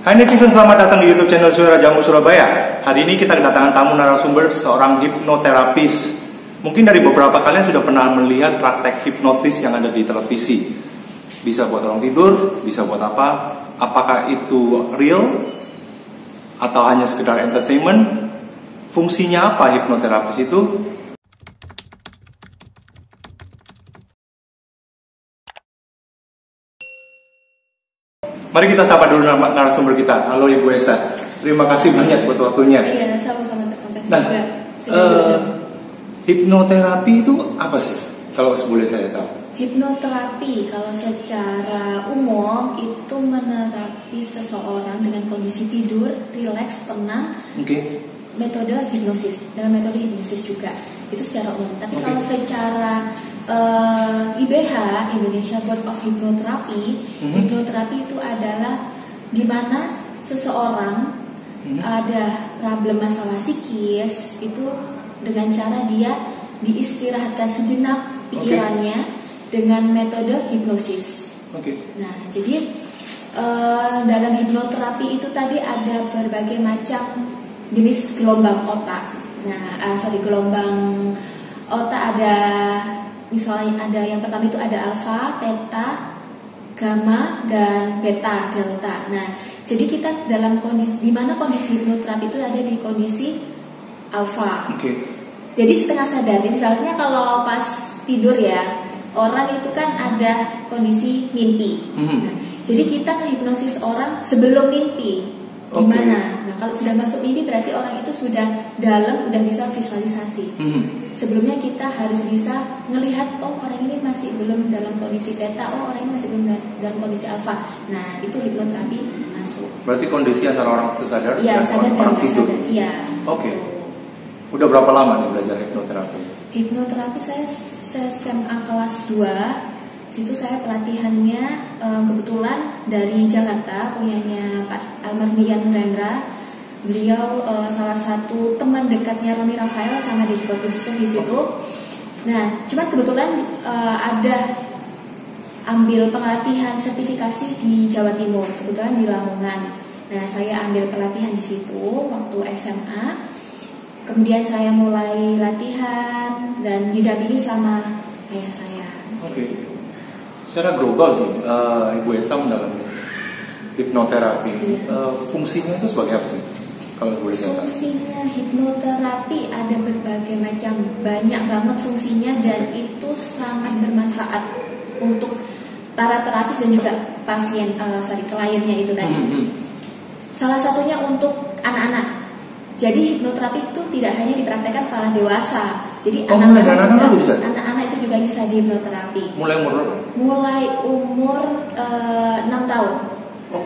Hai netizen, selamat datang di YouTube channel Suara Jamu Surabaya. Hari ini kita kedatangan tamu narasumber, seorang hipnoterapis. Mungkin dari beberapa kalian sudah pernah melihat praktek hipnotis yang ada di televisi. Bisa buat orang tidur, bisa buat apa? Apakah itu real atau hanya sekedar entertainment? Fungsinya apa hipnoterapis itu? Mari kita sapa dulu narasumber kita. Halo Ibu Esa, terima kasih banyak buat waktunya. Iya, sama-sama, terima kasih Nah, juga. hipnoterapi itu apa sih? Kalau boleh saya tahu. Hipnoterapi kalau secara umum itu menerapi seseorang dengan kondisi tidur, rileks, tenang. Oke. Metode hipnosis, dengan metode hipnosis juga. Itu secara umum. Tapi kalau secara IBH, Indonesia Board of Hypnotherapy, hipnoterapi itu adalah di mana seseorang ada problem masalah psikis itu dengan cara dia diistirahatkan sejenak pikirannya dengan metode hipnosis. Nah, jadi dalam hipnoterapi itu tadi ada berbagai macam jenis gelombang otak. Nah, gelombang otak ada. Misalnya ada yang pertama itu ada alfa, theta, gamma, dan beta, delta. Nah, jadi kita dalam kondisi di mana kondisi hipnoterapi itu ada di kondisi alfa. Jadi setengah sadar. Misalnya kalau pas tidur ya, orang itu kan ada kondisi mimpi. Nah, jadi kita ngehipnosis orang sebelum mimpi. Gimana? Nah, kalau sudah masuk mimpi berarti orang itu sudah dalam, udah bisa visualisasi. Sebelumnya kita harus bisa ngelihat, oh orang ini masih belum dalam kondisi theta, oh orang ini masih belum dalam kondisi alfa. Nah, itu hipnoterapi masuk. Berarti kondisi antara orang itu sadar dan sadar orang tidur. Iya. Udah berapa lama nih belajar hipnoterapi? Hipnoterapi saya SMA kelas 2. Situ saya pelatihannya kebetulan dari Jakarta, punyanya Pak almarhum Ian Nurendra. Beliau salah satu teman dekatnya Roni Rafael sama Deddy Corbuzier di situ. Nah, cuman kebetulan ada ambil pelatihan sertifikasi di Jawa Timur, kebetulan di Lamongan. Nah, saya ambil pelatihan di situ waktu SMA. Kemudian saya mulai latihan dan didampingi sama ayah saya. Secara global sih, Ibu Esa mendalami hipnoterapi. Fungsinya itu sebagai apa sih? Kalau boleh tahu. Fungsinya hipnoterapi ada berbagai macam, banyak banget fungsinya dan itu sangat bermanfaat untuk para terapis dan juga pasien, kliennya itu tadi. Salah satunya untuk anak-anak. Jadi hipnoterapi itu tidak hanya dipraktekkan para dewasa. Jadi anak-anak itu juga bisa di hipnoterapi. Mulai umur berapa? Mulai umur 6 tahun.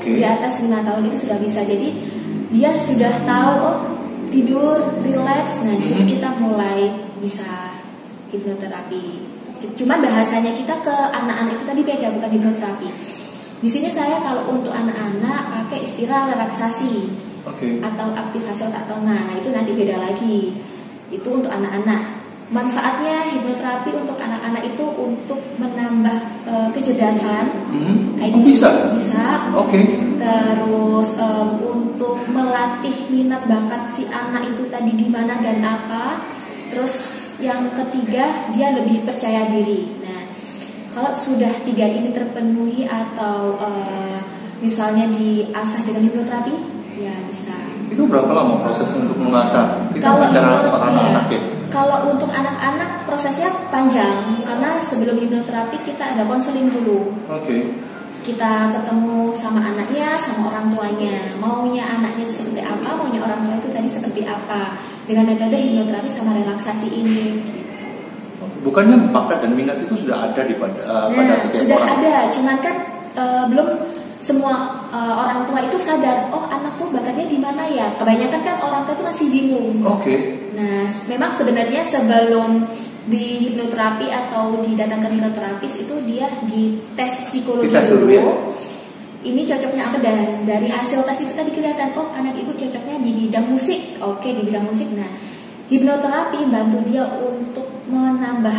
Di atas 5 tahun itu sudah bisa. Jadi dia sudah tahu, oh tidur, relax. Nah, di situ kita mulai bisa hipnoterapi. Cuman bahasanya kita ke anak-anak itu tadi beda, bukan hipnoterapi. Di sini saya kalau untuk anak-anak pakai istilah relaksasi atau aktivasi otak tengah. Nah, itu nanti beda lagi. Itu untuk anak-anak. Manfaatnya hipnoterapi untuk anak-anak itu untuk menambah kecerdasan. Bisa. Terus untuk melatih minat bakat si anak itu tadi di mana dan apa. Terus yang ketiga, dia lebih percaya diri. Nah, kalau sudah 3 ini terpenuhi atau misalnya diasah dengan hipnoterapi, ya bisa. Itu berapa lama proses untuk mengasah? Kita bicara soal anak-anak ya. Kalau untuk anak-anak prosesnya panjang karena sebelum hipnoterapi kita ada konseling dulu. Kita ketemu sama anaknya, sama orang tuanya. Maunya anaknya seperti apa, maunya orang tua itu tadi seperti apa. Dengan metode hipnoterapi sama relaksasi ini. Bukannya bakat dan minat itu sudah ada pada setiap sudah orang? Ada, cuman kan belum semua orang tua itu sadar, oh anakku bakatnya di mana ya? Kebanyakan kan orang tua itu masih bingung. Nah, memang sebenarnya sebelum di hipnoterapi atau didatangkan ke terapis itu dia dites psikologi dulu. Ini cocoknya apa, dan dari hasil tes itu tadi kelihatan, oh anak ibu cocoknya di bidang musik. Di bidang musik. Nah, hipnoterapi bantu dia untuk menambah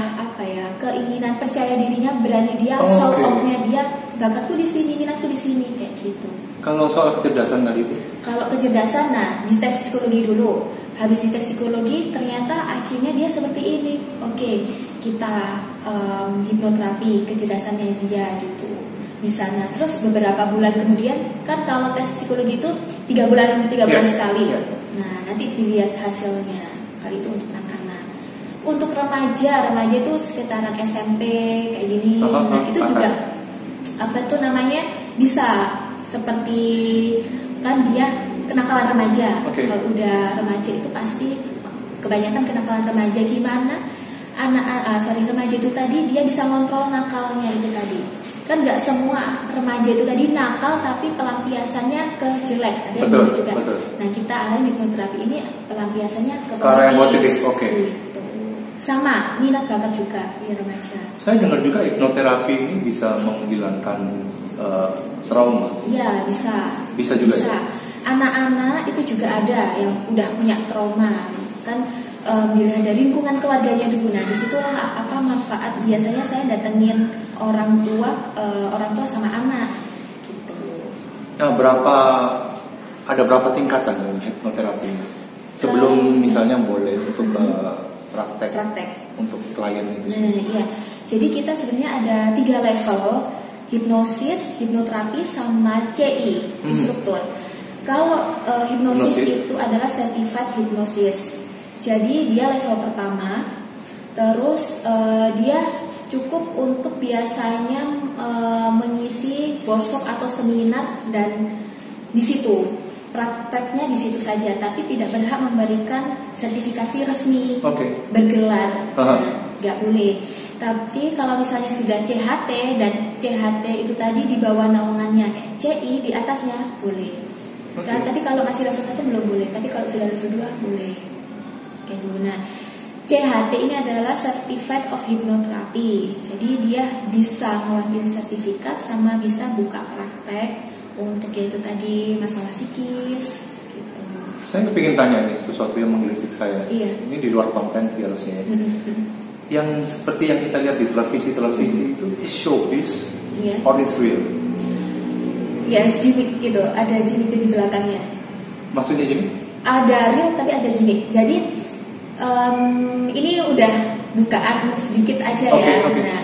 keinginan percaya dirinya, berani dia, show off-nya dia, bakatku di sini, minatku di sini, kayak gitu. Kalau soal kecerdasan tadi itu? Kalau kecerdasan, nah dites psikologi dulu. Habis dites psikologi, ternyata akhirnya dia seperti ini. Oke, kita hipnoterapi kecerdasannya dia gitu di sana. Terus beberapa bulan kemudian, kan kalau tes psikologi itu 3 bulan sekali. Nah, nanti dilihat hasilnya. Kali itu untuk anak-anak. Untuk remaja itu sekitaran SMP kayak gini. Nah, itu juga apa tuh namanya bisa seperti kan dia kenakalan remaja. Kalau udah remaja itu pasti kebanyakan kenakalan remaja gimana remaja itu tadi dia bisa kontrol nakalnya itu tadi. Kan nggak semua remaja itu tadi nakal tapi pelampiasannya ke jelek, ada yang juga. Nah, kita arahin hipnoterapi ini pelampiasannya ke positif. Gitu. Sama minat bakat juga di remaja. Saya dengar juga hipnoterapi ini bisa menghilangkan trauma. Iya, bisa. Bisa juga. Bisa. Anak-anak itu juga ada yang udah punya trauma kan, dilihat dari lingkungan keluarganya dulu. Nah, disitulah apa manfaat. Biasanya saya datengin orang tua sama anak gitu. Nah, ada berapa tingkatan dalam hipnoterapi sebelum misalnya boleh untuk praktek untuk klien itu? Iya. Jadi kita sebenarnya ada 3 level: hipnosis, hipnoterapi, sama CI, instruktur. Kalau hipnosis itu adalah certified hipnosis. Jadi dia level pertama. Terus dia cukup untuk biasanya mengisi workshop atau seminar dan di situ prakteknya di situ saja, tapi tidak berhak memberikan sertifikasi resmi bergelar, nggak boleh. Tapi kalau misalnya sudah CHT dan CHT itu tadi di bawah naungannya CI di atasnya boleh. Kan, tapi kalau masih level 1 belum boleh, tapi kalau sudah level 2 boleh. Kayak gitu. Nah, CHT ini adalah Certified of Hypnotherapy. Jadi dia bisa ngeluarin sertifikat sama bisa buka praktek untuk yaitu tadi masalah psikis gitu. Saya kepingin tanya nih sesuatu yang menggelitik saya. Iya. Ini di luar konten sih harusnya. Yang seperti yang kita lihat di televisi itu is showbiz or is real? Ya, gimmick gitu. Ada gimmick di belakangnya. Maksudnya gimmick? Ada real tapi ada gimmick. Jadi ini udah bukaan sedikit aja ya. Nah,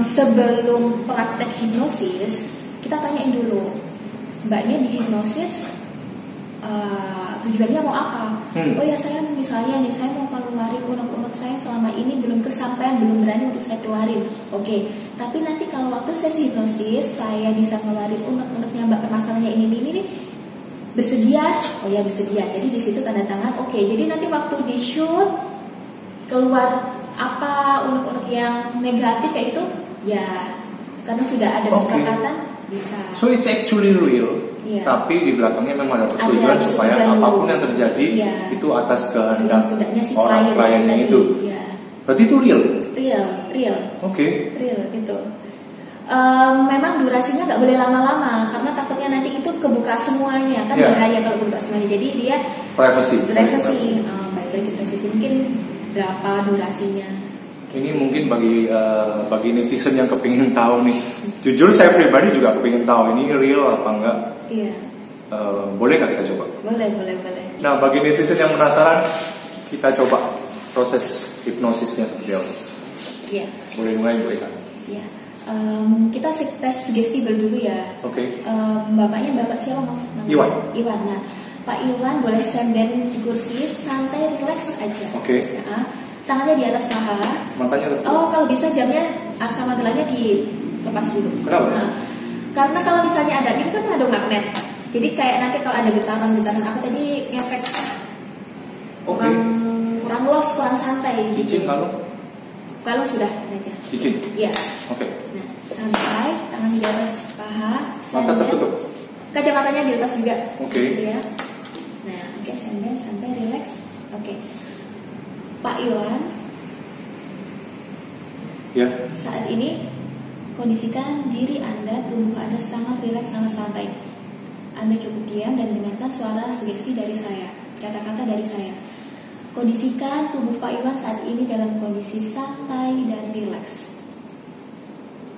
sebelum praktek hipnosis kita tanyain dulu, mbaknya di hipnosis tujuannya mau apa? Oh ya, saya misalnya nih, saya mau keluarin unek-unek saya selama ini belum kesampaian, belum berani untuk saya keluarin. Oke, tapi nanti kalau waktu sesi hipnosis saya bisa keluarin unek-uneknya mbak, permasalahannya ini nih, bersedia? Oh ya, bersedia. Jadi di situ tanda tangan. Oke, jadi nanti waktu di shoot keluar apa unek-unek yang negatif kayak itu, ya karena sudah ada kesepakatan bisa. So it's actually real. Tapi di belakangnya memang ada persetujuan supaya apapun yang terjadi itu atas kehendak orang kliennya itu. Berarti itu real. Real. Real itu. Memang durasinya nggak boleh lama-lama karena takutnya nanti itu kebuka semuanya kan, bahaya kalau kebuka semuanya. Jadi dia privacy. Baik lagi privacy. Mungkin berapa durasinya? Ini mungkin bagi netizen yang kepingin tahu nih. Jujur saya pribadi juga kepingin tahu ini real apa enggak. Iya. Boleh nggak kita coba? Boleh. Nah, bagi netizen yang penasaran, kita coba proses hipnosisnya seperti apa. Iya. Boleh mulai kan? Iya. Kita tes sugesti dulu ya. Bapak siapa namanya? Iwan. Nah, Pak Iwan boleh senden di kursi, santai, relax aja. Tangannya di atas paha. Matanya tertutup. Kalau bisa jamnya sama gelannya dilepas dulu. Kenapa? Karena kalau misalnya ada itu kan ada magnet. Jadi kayak nanti kalau ada getaran apa tadi ngefek. Kurang los, kurang santai. Cicing kalau sudah aja. Cicing. Iya. Nah, santai, tangan di atas paha. Mata tertutup. Kacamatanya dilepas juga. Ya. Nah, senden, santai, relax. Pak Iwan. Ya. Saat ini kondisikan diri Anda, tubuh Anda sangat rileks, sangat santai. Anda cukup diam dan dengarkan suara sugesti dari saya, kata-kata dari saya. Kondisikan tubuh Pak Iwan saat ini dalam kondisi santai dan rileks.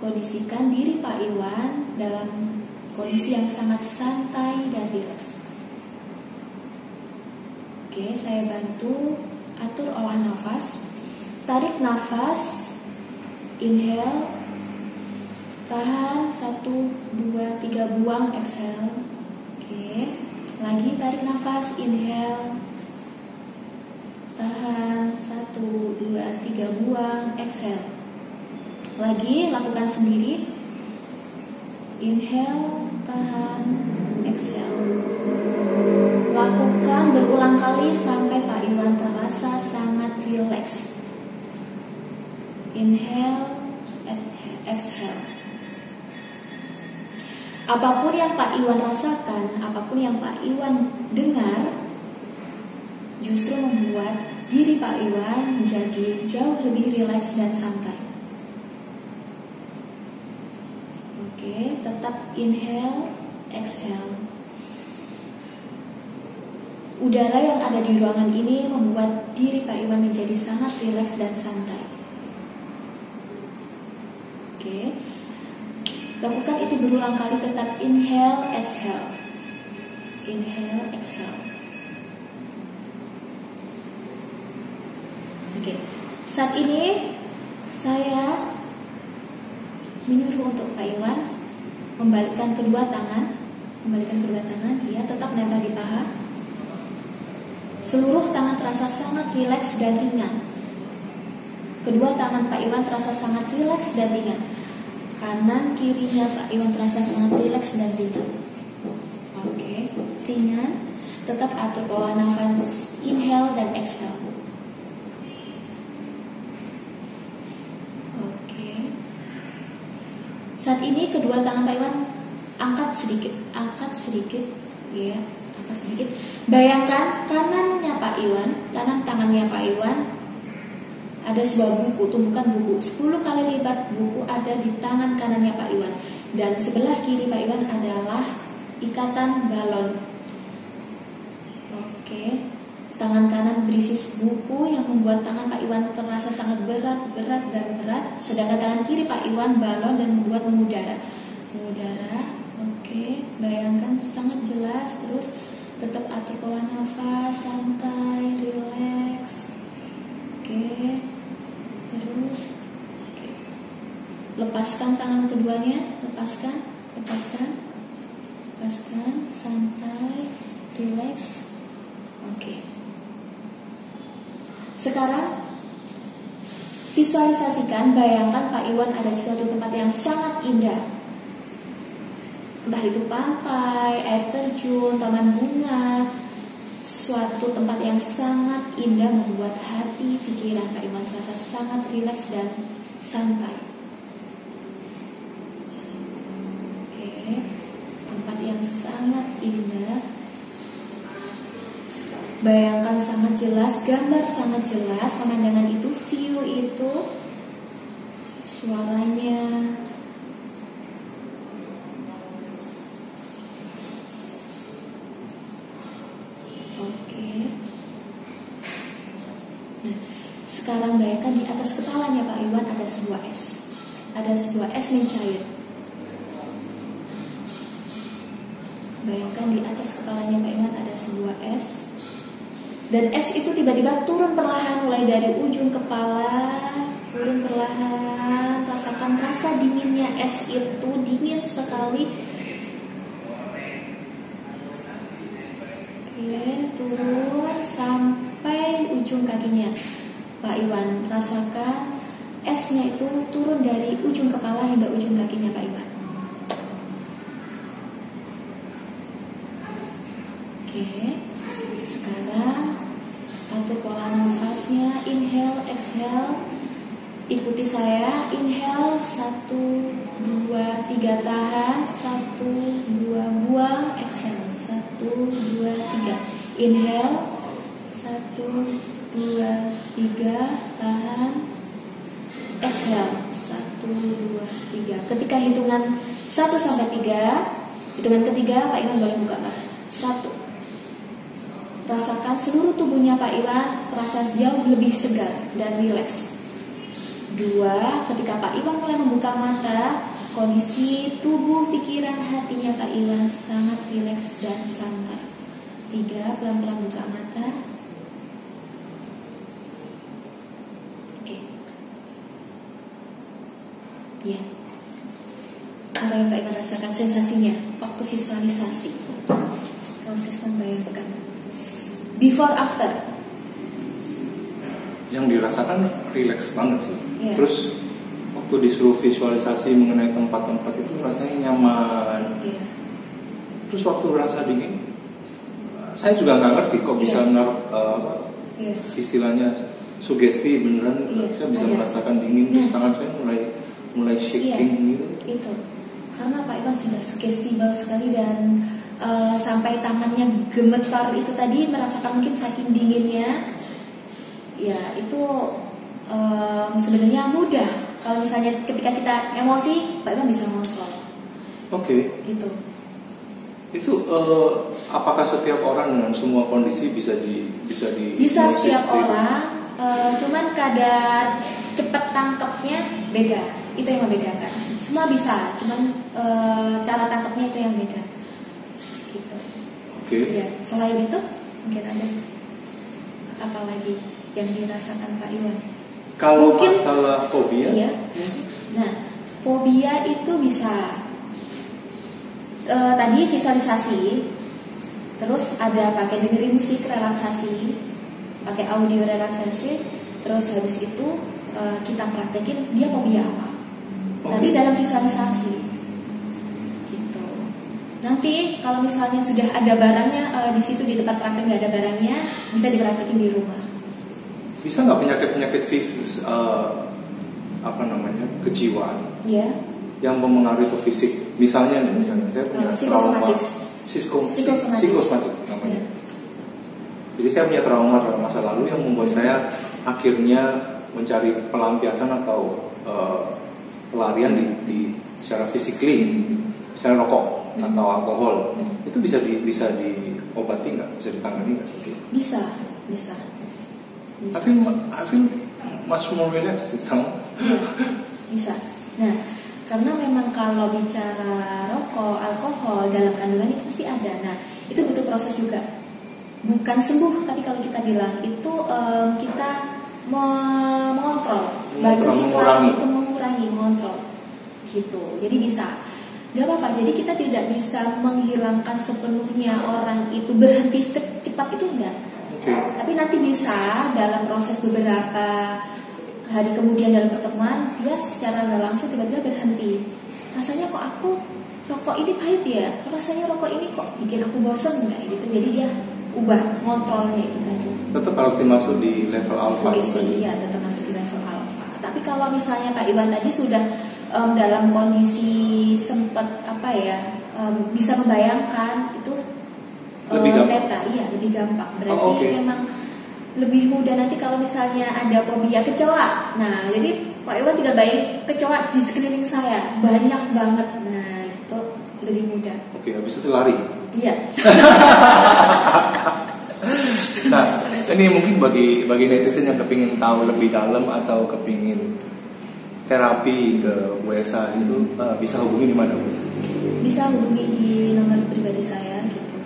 Kondisikan diri Pak Iwan dalam kondisi yang sangat santai dan rileks. Oke, saya bantu atur olah nafas. Tarik nafas, inhale, tahan 1, 2, 3, buang, exhale. Oke, lagi tarik nafas, inhale, tahan 1, 2, 3, buang, exhale. Lagi lakukan sendiri, inhale, tahan, exhale. Lakukan berulang kali sampai Pak Iwan terasa sangat rileks. Inhale, exhale. Apapun yang Pak Iwan rasakan, apapun yang Pak Iwan dengar, justru membuat diri Pak Iwan menjadi jauh lebih rileks dan santai. Oke, tetap inhale, exhale. Udara yang ada di ruangan ini membuat diri Pak Iwan menjadi sangat rileks dan santai. Oke, lakukan itu berulang kali, tetap inhale, exhale. Inhale, exhale. Oke, saat ini saya menyuruh untuk Pak Iwan membalikkan kedua tangan, ya, tetap nempel di paha. Seluruh tangan terasa sangat rileks dan ringan. Kedua tangan Pak Iwan terasa sangat rileks dan ringan. Kanan kirinya Pak Iwan terasa sangat rileks dan ringan. Oke, ringan. Tetap atur pola nafas, inhale dan exhale. Oke. Saat ini kedua tangan Pak Iwan angkat sedikit, ya, angkat sedikit. Bayangkan kanannya Pak Iwan, kanan tangannya Pak Iwan ada sebuah buku, tumpukan buku 10 kali lipat buku ada di tangan kanannya Pak Iwan, dan sebelah kiri Pak Iwan adalah ikatan balon. Oke, tangan kanan berisi buku yang membuat tangan Pak Iwan terasa sangat berat, sedangkan tangan kiri Pak Iwan balon dan membuat mengudara. Oke, bayangkan sangat jelas. Terus tetap atur pola nafas, santai, rileks. Oke. Terus lepaskan tangan keduanya, lepaskan, santai, rileks. Oke. Sekarang visualisasikan, bayangkan Pak Iwan ada suatu tempat yang sangat indah. Entah itu pantai, air terjun, taman bunga, suatu tempat yang sangat indah membuat hati, pikiran Pak Iwan terasa sangat rileks dan santai. Oke, tempat yang sangat indah. Bayangkan sangat jelas, gambar sangat jelas, pemandangan itu, view itu, suaranya. Sekarang bayangkan di atas kepalanya Pak Iwan ada sebuah es. Ada sebuah es mencair. Bayangkan di atas kepalanya Pak Iwan ada sebuah es. Dan es itu tiba-tiba turun perlahan mulai dari ujung kepala, turun perlahan. Rasakan rasa dinginnya es itu, dingin sekali. Oke, turun sampai ujung kakinya. Pak Iwan, rasakan esnya itu turun dari ujung kepala hingga ujung kakinya Pak Iwan. Oke, sekarang atur pola nafasnya, inhale, exhale. Ikuti saya, inhale 1, 2, 3, tahan 1, 2, buang, exhale 1, 2, 3. Inhale 1, 2, 3, tahan, exhale 1, 2, 3. Ketika hitungan 1 sampai 3, hitungan ketiga Pak Iwan boleh buka mata. 1, rasakan seluruh tubuhnya Pak Iwan terasa jauh lebih segar dan rileks. 2, ketika Pak Iwan mulai membuka mata, kondisi tubuh, pikiran, hatinya Kak Iwan sangat rileks dan santai. 3, pelan-pelan buka mata. Oke. Ya. Apa yang Kak Iwan rasakan sensasinya waktu visualisasi? Proses membayangkan. Before after. Yang dirasakan rileks banget sih. Yeah. Terus waktu disuruh visualisasi mengenai tempat-tempat itu rasanya nyaman. Yeah. Terus waktu rasa dingin, saya juga nggak ngerti kok bisa menaruh istilahnya sugesti beneran. Saya bisa merasakan dingin, terus tangan saya mulai shaking gitu. Itu karena Pak Iwan sudah sugestible sekali dan sampai tangannya gemetar itu tadi, merasakan mungkin saking dinginnya. Ya itu sebenarnya mudah. Kalau misalnya ketika kita emosi, Pak Iwan bisa ngontrol. Oke. Gitu. Itu apakah setiap orang dengan semua kondisi bisa setiap orang, cuman kadar cepat tangkapnya beda. Itu yang membedakan. Semua bisa, cuman cara tangkapnya itu yang beda. Gitu. Oke. Ya, selain itu mungkin ada apa lagi yang dirasakan Pak Iwan? Kalau mungkin, masalah fobia, iya. Nah, fobia itu bisa tadi visualisasi, terus ada pakai dengerin musik relaksasi, pakai audio relaksasi, terus habis itu kita praktekin dia fobia apa. Tapi dalam visualisasi, gitu. Nanti kalau misalnya sudah ada barangnya di situ di tempat praktek nggak ada barangnya, bisa dipraktekin di rumah. Bisa nggak penyakit fisik kejiwaan yang mempengaruhi ke fisik? Misalnya saya punya trauma psikosomatik namanya. Jadi saya punya trauma masa lalu yang membuat saya akhirnya mencari pelampiasan atau pelarian di secara fisikly, misalnya rokok atau alkohol. Itu bisa diobati nggak? Bisa ditangani nggak? Bisa. I feel much more relaxed now. Bisa. Nah, karena memang kalau bicara rokok, alkohol dalam kandungan itu pasti ada. Nah, itu butuh proses juga. Bukan sembuh, tapi kalau kita bilang itu kita mengontrol. Bagus itu mengontrol. Gitu. Jadi bisa. Gak apa-apa. Jadi kita tidak bisa menghilangkan sepenuhnya orang itu berhenti cepat itu enggak. Tapi nanti bisa dalam proses beberapa hari kemudian dalam pertemuan dia secara nggak langsung tiba-tiba berhenti. Rasanya kok aku rokok ini pahit ya, rasanya rokok ini kok bikin aku bosan nggak gitu. Jadi dia ubah ngontrolnya itu tadi. Tetap harus dimasuk di level alpha. Iya, tetap masuk di level alpha. Tapi kalau misalnya Pak Iwan tadi sudah dalam kondisi sempat bisa membayangkan itu lebih gampang. Lebih gampang. Berarti memang lebih mudah nanti kalau misalnya ada fobia kecoa. Nah, jadi Pak Iwan tinggal bayangin kecoa di sekeliling saya banyak banget. Nah, itu lebih mudah. Habis itu lari. Iya. Nah, ini mungkin bagi netizen yang kepingin tahu lebih dalam atau kepingin terapi ke WSA itu bisa hubungi di mana, Bu? Bisa hubungi di nomor pribadi saya gitu.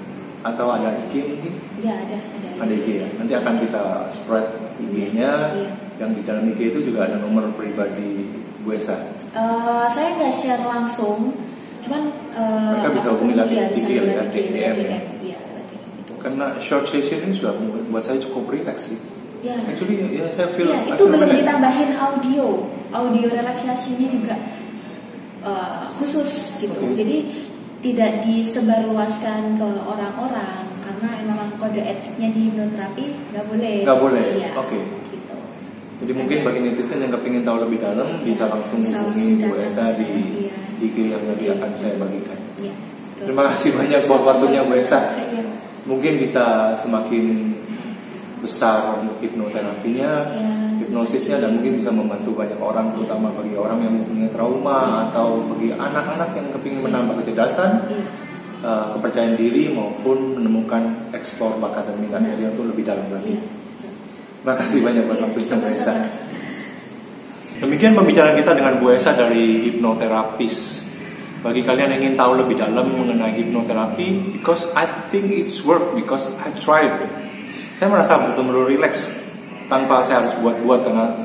Atau ada IG mungkin? Iya, ada IG ya. Nanti akan kita spread IG-nya. Iya. Yang di dalam IG itu juga ada nomor pribadi WSA. Saya nggak share langsung, cuman mereka bisa hubungi lagi DM ya. Iya, itu. Karena short session ini sudah buat saya cukup relax sih. Ya. Actually, saya feel. Ya, itu belum ditambahin audio relaksasinya juga khusus gitu. Jadi tidak disebarluaskan ke orang-orang karena memang kode etiknya di hipnoterapi nggak boleh. Ya, gitu. Jadi mungkin bagi netizen yang kepingin tahu lebih dalam bisa langsung hubungi Bu Esa di IG yang nanti akan saya bagikan. Ya, terima kasih banyak buat waktunya Bu Esa. Mungkin bisa semakin besar untuk hipnoterapinya, hipnosisnya, dan mungkin bisa membantu banyak orang, terutama bagi orang yang mempunyai trauma atau bagi anak-anak yang kepingin menambah kecerdasan, kepercayaan diri maupun menemukan eksplor bakat dan minatnya dia untuk lebih dalam lagi. Terima kasih banyak buat waktunya Bu Esa. Demikian pembicaraan kita dengan Bu Esa dari hipnoterapis. Bagi kalian yang ingin tahu lebih dalam mengenai hipnoterapi, because I think it's work, because I tried. Saya merasa betul-betul relax tanpa saya harus buat-buat, karena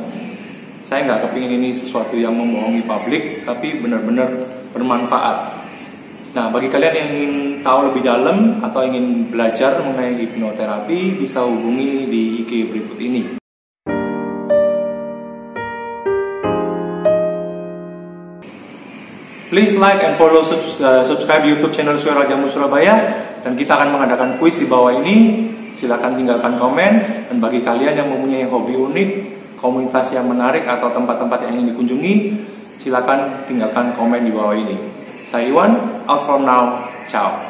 saya nggak kepingin ini sesuatu yang membohongi publik, tapi benar-benar bermanfaat. Nah, bagi kalian yang ingin tahu lebih dalam atau ingin belajar mengenai hipnoterapi, bisa hubungi di IG berikut ini. Please like and follow subscribe YouTube channel Suara Jamu Surabaya, dan kita akan mengadakan kuis di bawah ini. Silakan tinggalkan komen, dan bagi kalian yang mempunyai hobi unik, komunitas yang menarik atau tempat-tempat yang ingin dikunjungi, silakan tinggalkan komen di bawah ini. Saya Iwan, out from now, ciao.